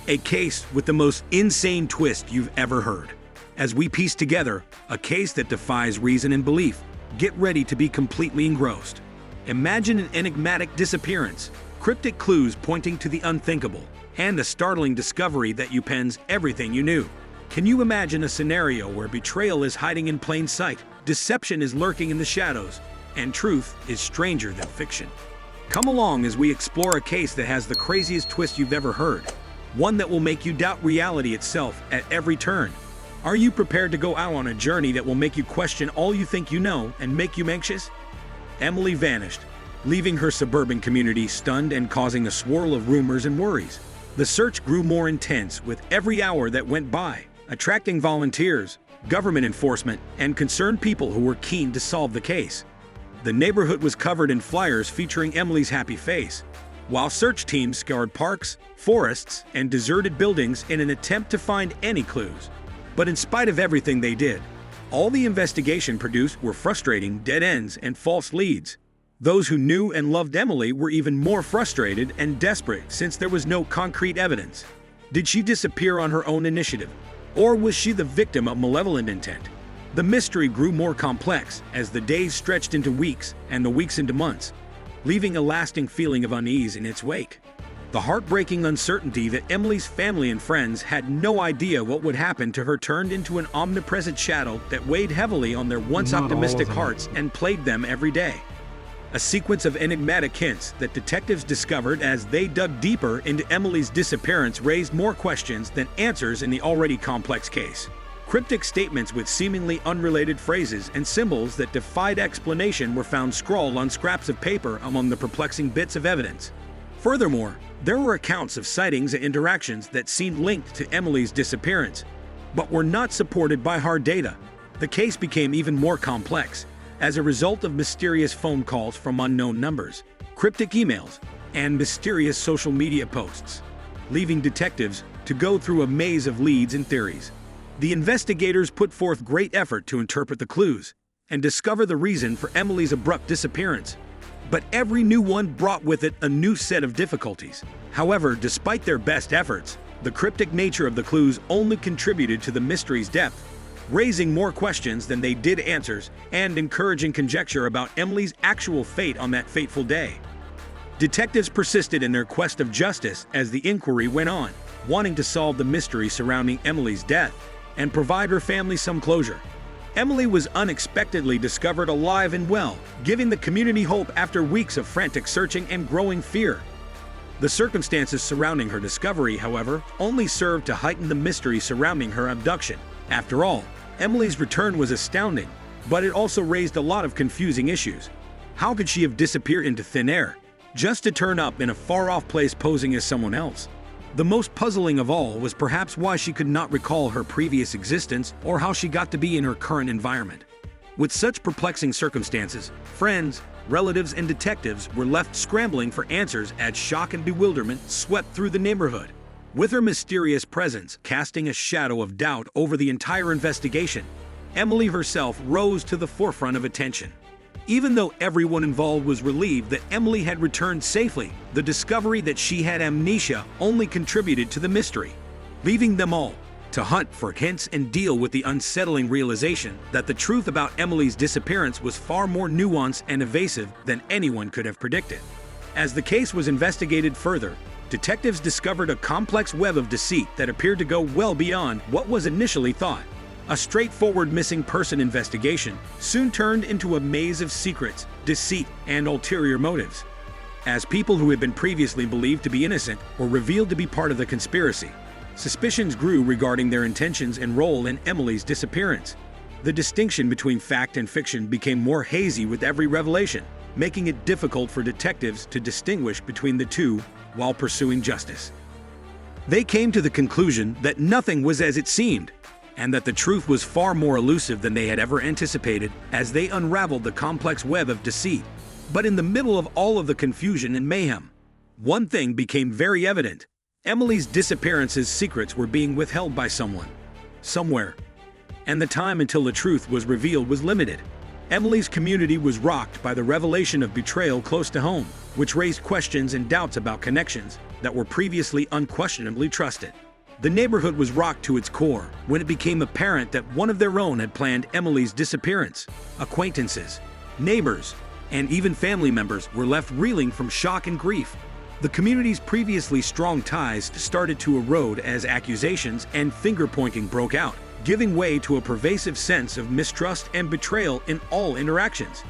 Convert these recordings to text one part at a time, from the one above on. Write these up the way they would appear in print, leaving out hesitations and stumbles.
A case with the most insane twist you've ever heard. As we piece together a case that defies reason and belief, get ready to be completely engrossed. Imagine an enigmatic disappearance, cryptic clues pointing to the unthinkable, and a startling discovery that upends everything you knew. Can you imagine a scenario where betrayal is hiding in plain sight, deception is lurking in the shadows, and truth is stranger than fiction? Come along as we explore a case that has the craziest twist you've ever heard, one that will make you doubt reality itself at every turn. Are you prepared to go out on a journey that will make you question all you think you know and make you anxious? Emily vanished, leaving her suburban community stunned and causing a swirl of rumors and worries. The search grew more intense with every hour that went by, attracting volunteers, government enforcement, and concerned people who were keen to solve the case. The neighborhood was covered in flyers featuring Emily's happy face, while search teams scoured parks, forests, and deserted buildings in an attempt to find any clues. But in spite of everything they did, all the investigation produced were frustrating dead ends and false leads. Those who knew and loved Emily were even more frustrated and desperate since there was no concrete evidence. Did she disappear on her own initiative? Or was she the victim of malevolent intent? The mystery grew more complex as the days stretched into weeks and the weeks into months, leaving a lasting feeling of unease in its wake. The heartbreaking uncertainty that Emily's family and friends had no idea what would happen to her turned into an omnipresent shadow that weighed heavily on their once optimistic hearts and plagued them every day. A sequence of enigmatic hints that detectives discovered as they dug deeper into Emily's disappearance raised more questions than answers in the already complex case. Cryptic statements with seemingly unrelated phrases and symbols that defied explanation were found scrawled on scraps of paper among the perplexing bits of evidence. Furthermore, there were accounts of sightings and interactions that seemed linked to Emily's disappearance, but were not supported by hard data. The case became even more complex as a result of mysterious phone calls from unknown numbers, cryptic emails, and mysterious social media posts, leaving detectives to go through a maze of leads and theories. The investigators put forth great effort to interpret the clues and discover the reason for Emily's abrupt disappearance. But every new one brought with it a new set of difficulties. However, despite their best efforts, the cryptic nature of the clues only contributed to the mystery's depth, raising more questions than they did answers and encouraging conjecture about Emily's actual fate on that fateful day. Detectives persisted in their quest of justice as the inquiry went on, wanting to solve the mystery surrounding Emily's death and provide her family some closure. Emily was unexpectedly discovered alive and well, giving the community hope after weeks of frantic searching and growing fear. The circumstances surrounding her discovery, however, only served to heighten the mystery surrounding her abduction. After all, Emily's return was astounding, but it also raised a lot of confusing issues. How could she have disappeared into thin air, just to turn up in a far-off place posing as someone else? The most puzzling of all was perhaps why she could not recall her previous existence or how she got to be in her current environment. With such perplexing circumstances, friends, relatives, and detectives were left scrambling for answers as shock and bewilderment swept through the neighborhood. With her mysterious presence casting a shadow of doubt over the entire investigation, Emily herself rose to the forefront of attention. Even though everyone involved was relieved that Emily had returned safely, the discovery that she had amnesia only contributed to the mystery, leaving them all to hunt for hints and deal with the unsettling realization that the truth about Emily's disappearance was far more nuanced and evasive than anyone could have predicted. As the case was investigated further, detectives discovered a complex web of deceit that appeared to go well beyond what was initially thought. A straightforward missing person investigation soon turned into a maze of secrets, deceit, and ulterior motives, as people who had been previously believed to be innocent were revealed to be part of the conspiracy. Suspicions grew regarding their intentions and role in Emily's disappearance. The distinction between fact and fiction became more hazy with every revelation, making it difficult for detectives to distinguish between the two while pursuing justice. They came to the conclusion that nothing was as it seemed, and that the truth was far more elusive than they had ever anticipated as they unraveled the complex web of deceit. But in the middle of all of the confusion and mayhem, one thing became very evident. Emily's disappearance's secrets were being withheld by someone, somewhere, and the time until the truth was revealed was limited. Emily's community was rocked by the revelation of betrayal close to home, which raised questions and doubts about connections that were previously unquestionably trusted. The neighborhood was rocked to its core when it became apparent that one of their own had planned Emily's disappearance. Acquaintances, neighbors, and even family members were left reeling from shock and grief. The community's previously strong ties started to erode as accusations and finger-pointing broke out, giving way to a pervasive sense of mistrust and betrayal in all interactions.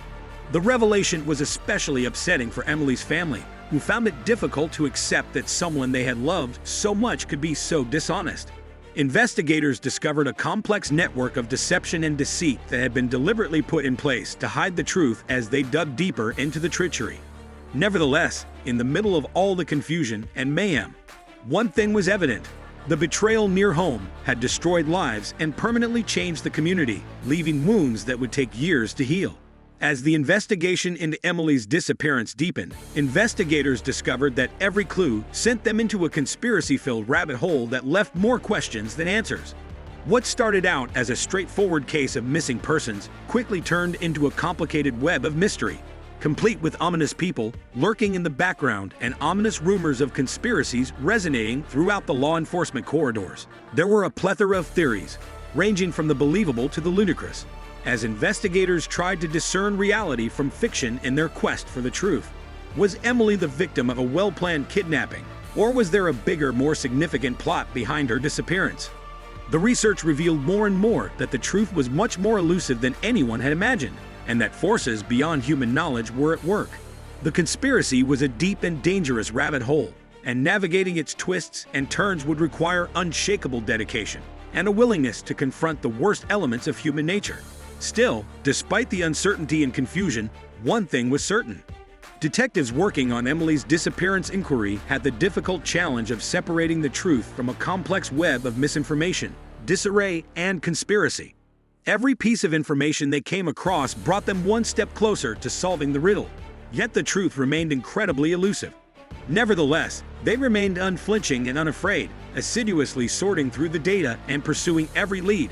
The revelation was especially upsetting for Emily's family, who found it difficult to accept that someone they had loved so much could be so dishonest. Investigators discovered a complex network of deception and deceit that had been deliberately put in place to hide the truth as they dug deeper into the treachery. Nevertheless, in the middle of all the confusion and mayhem, one thing was evident. The betrayal near home had destroyed lives and permanently changed the community, leaving wounds that would take years to heal. As the investigation into Emily's disappearance deepened, investigators discovered that every clue sent them into a conspiracy-filled rabbit hole that left more questions than answers. What started out as a straightforward case of missing persons quickly turned into a complicated web of mystery, complete with ominous people lurking in the background and ominous rumors of conspiracies resonating throughout the law enforcement corridors. There were a plethora of theories, ranging from the believable to the ludicrous, as investigators tried to discern reality from fiction in their quest for the truth. Was Emily the victim of a well-planned kidnapping, or was there a bigger, more significant plot behind her disappearance? The research revealed more and more that the truth was much more elusive than anyone had imagined, and that forces beyond human knowledge were at work. The conspiracy was a deep and dangerous rabbit hole, and navigating its twists and turns would require unshakable dedication and a willingness to confront the worst elements of human nature. Still, despite the uncertainty and confusion, one thing was certain. Detectives working on Emily's disappearance inquiry had the difficult challenge of separating the truth from a complex web of misinformation, disarray, and conspiracy. Every piece of information they came across brought them one step closer to solving the riddle, yet the truth remained incredibly elusive. Nevertheless, they remained unflinching and unafraid, assiduously sorting through the data and pursuing every lead.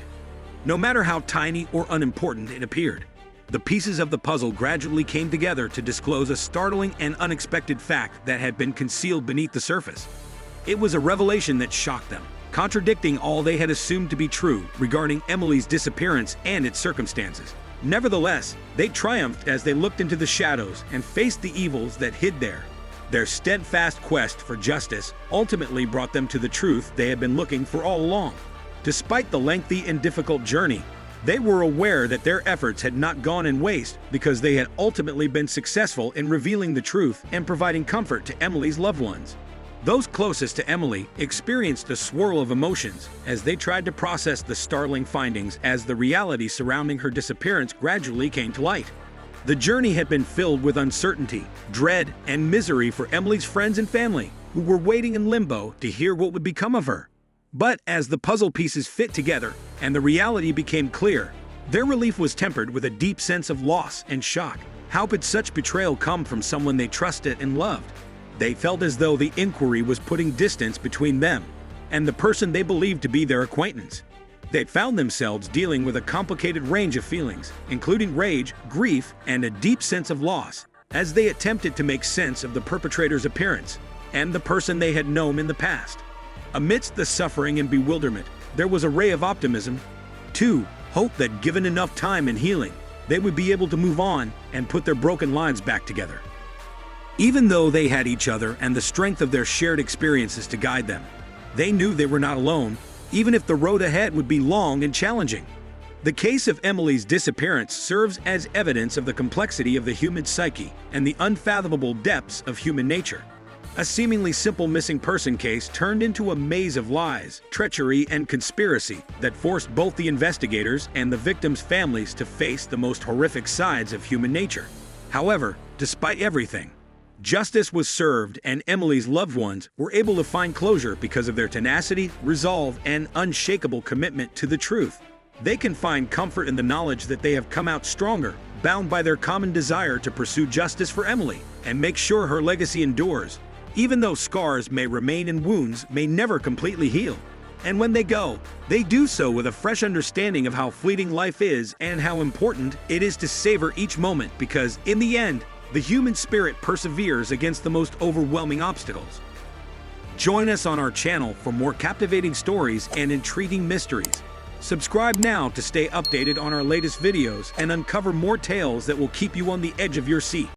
No matter how tiny or unimportant it appeared, the pieces of the puzzle gradually came together to disclose a startling and unexpected fact that had been concealed beneath the surface. It was a revelation that shocked them, contradicting all they had assumed to be true regarding Emily's disappearance and its circumstances. Nevertheless, they triumphed as they looked into the shadows and faced the evils that hid there. Their steadfast quest for justice ultimately brought them to the truth they had been looking for all along. Despite the lengthy and difficult journey, they were aware that their efforts had not gone in waste because they had ultimately been successful in revealing the truth and providing comfort to Emily's loved ones. Those closest to Emily experienced a swirl of emotions as they tried to process the startling findings as the reality surrounding her disappearance gradually came to light. The journey had been filled with uncertainty, dread, and misery for Emily's friends and family, who were waiting in limbo to hear what would become of her. But as the puzzle pieces fit together and the reality became clear, their relief was tempered with a deep sense of loss and shock. How could such betrayal come from someone they trusted and loved? They felt as though the inquiry was putting distance between them and the person they believed to be their acquaintance. They found themselves dealing with a complicated range of feelings, including rage, grief, and a deep sense of loss, as they attempted to make sense of the perpetrator's appearance and the person they had known in the past. Amidst the suffering and bewilderment, there was a ray of optimism, too, hope that given enough time and healing, they would be able to move on and put their broken lives back together. Even though they had each other and the strength of their shared experiences to guide them, they knew they were not alone, even if the road ahead would be long and challenging. The case of Emily's disappearance serves as evidence of the complexity of the human psyche and the unfathomable depths of human nature. A seemingly simple missing person case turned into a maze of lies, treachery, and conspiracy that forced both the investigators and the victims' families to face the most horrific sides of human nature. However, despite everything, justice was served and Emily's loved ones were able to find closure because of their tenacity, resolve, and unshakable commitment to the truth. They can find comfort in the knowledge that they have come out stronger, bound by their common desire to pursue justice for Emily and make sure her legacy endures. Even though scars may remain and wounds may never completely heal. And when they go, they do so with a fresh understanding of how fleeting life is and how important it is to savor each moment because, in the end, the human spirit perseveres against the most overwhelming obstacles. Join us on our channel for more captivating stories and intriguing mysteries. Subscribe now to stay updated on our latest videos and uncover more tales that will keep you on the edge of your seat.